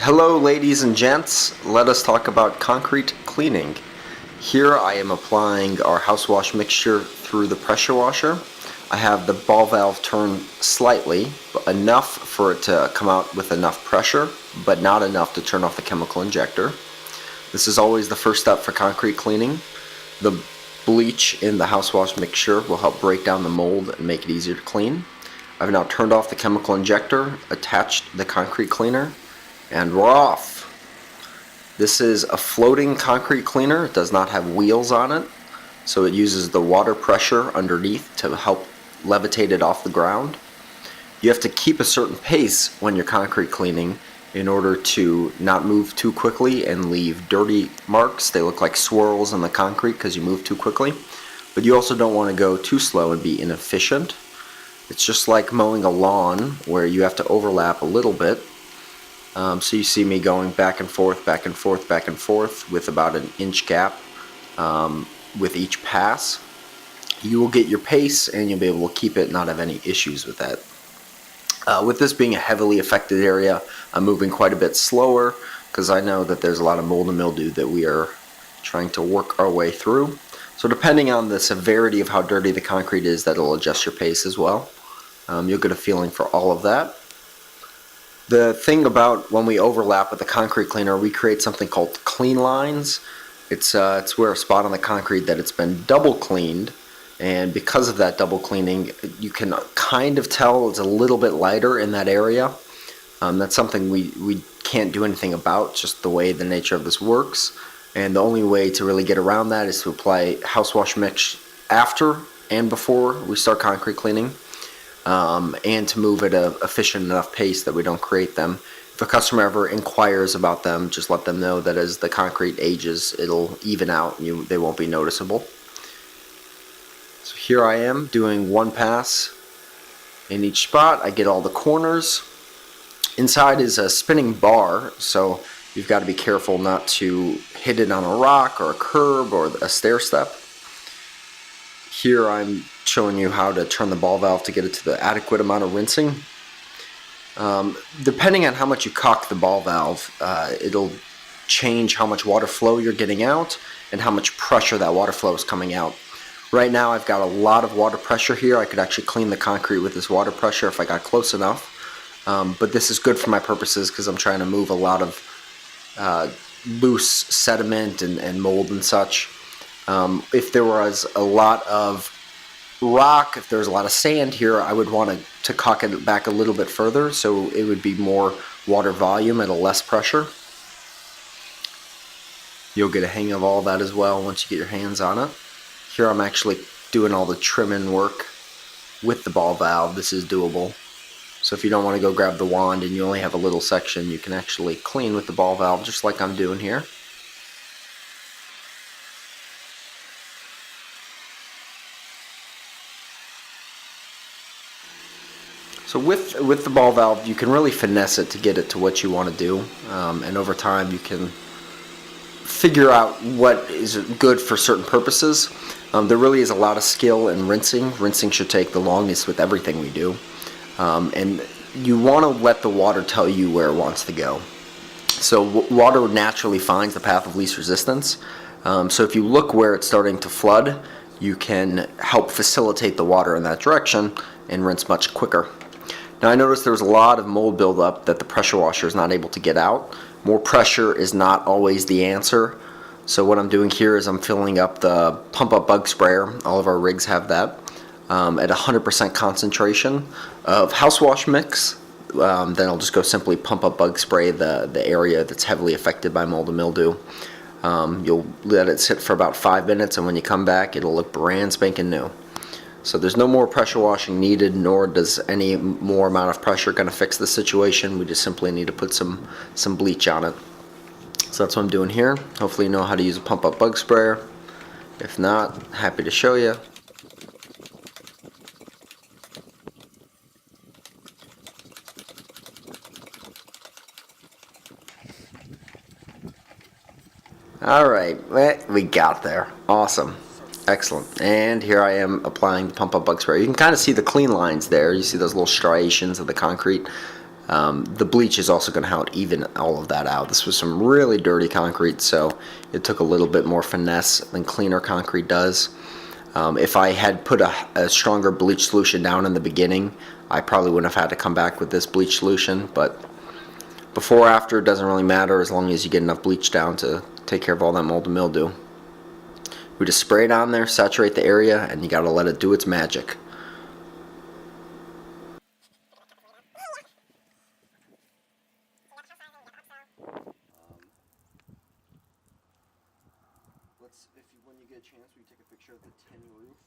Hello ladies and gents, let us talk about concrete cleaning. Here I am applying our house wash mixture through the pressure washer. I have the ball valve turned slightly, but enough for it to come out with enough pressure, but not enough to turn off the chemical injector. This is always the first step for concrete cleaning. The bleach in the house wash mixture will help break down the mold and make it easier to clean. I've now turned off the chemical injector, attached the concrete cleaner, and we're off. This is a floating concrete cleaner. It does not have wheels on it, so it uses the water pressure underneath to help levitate it off the ground. You have to keep a certain pace when you're concrete cleaning in order to not move too quickly and leave dirty marks. They look like swirls in the concrete because you move too quickly, but you also don't want to go too slow and be inefficient. It's just like mowing a lawn where you have to overlap a little bit. So you see me going back and forth, back and forth, back and forth with about an inch gap with each pass. You will get your pace and you'll be able to keep it, not have any issues with that. With this being a heavily affected area, I'm moving quite a bit slower because I know that there's a lot of mold and mildew that we are trying to work our way through. So depending on the severity of how dirty the concrete is, that'll adjust your pace as well. You'll get a feeling for all of that. The thing about when we overlap with the concrete cleaner, we create something called clean lines. It's where a spot on the concrete that it's been double cleaned, and because of that double cleaning, you can kind of tell it's a little bit lighter in that area. That's something we can't do anything about, just the way the nature of this works. And the only way to really get around that is to apply house wash mix after and before we start concrete cleaning. And to move at an efficient enough pace that we don't create them. If a customer ever inquires about them, just let them know that as the concrete ages, it'll even out and they won't be noticeable. So here I am doing one pass in each spot. I get all the corners. Inside is a spinning bar, so you've got to be careful not to hit it on a rock or a curb or a stair step. Here I'm showing you how to turn the ball valve to get it to the adequate amount of rinsing. Depending on how much you cock the ball valve, it'll change how much water flow you're getting out and how much pressure that water flow is coming out. Right now I've got a lot of water pressure here. I could actually clean the concrete with this water pressure if I got close enough. But this is good for my purposes because I'm trying to move a lot of loose sediment and mold and such. If there was a lot of rock, if there's a lot of sand here, I would want to cock it back a little bit further so it would be more water volume at a less pressure. You'll get a hang of all that as well once you get your hands on it. Here I'm actually doing all the trimming work with the ball valve. This is doable. So if you don't want to go grab the wand and you only have a little section, you can actually clean with the ball valve just like I'm doing here. So with the ball valve, you can really finesse it to get it to what you want to do, and over time you can figure out what is good for certain purposes. There really is a lot of skill in rinsing. Rinsing should take the longest with everything we do, and you want to let the water tell you where it wants to go. So water naturally finds the path of least resistance. So if you look where it's starting to flood, you can help facilitate the water in that direction and rinse much quicker. Now I noticed there's a lot of mold buildup that the pressure washer is not able to get out. More pressure is not always the answer. So what I'm doing here is I'm filling up the pump up bug sprayer. All of our rigs have that at 100% concentration of house wash mix. Then I'll just go simply pump up bug spray the area that's heavily affected by mold and mildew. You'll let it sit for about 5 minutes, and when you come back it'll look brand spanking new. So there's no more pressure washing needed, nor does any more amount of pressure going to fix the situation. We just simply need to put some bleach on it. So that's what I'm doing here. Hopefully you know how to use a pump up bug sprayer. If not, happy to show you. Alright, we got there. Awesome. Excellent. And here I am applying the pump up bug spray. You can kind of see the clean lines there. You see those little striations of the concrete. The bleach is also going to help even all of that out. This was some really dirty concrete, so it took a little bit more finesse than cleaner concrete does. If I had put a stronger bleach solution down in the beginning, I probably wouldn't have had to come back with this bleach solution, but before or after, it doesn't really matter as long as you get enough bleach down to take care of all that mold and mildew. We just spray it on there, saturate the area, and you gotta let it do its magic. When you get a chance, we take a picture of the tin roof.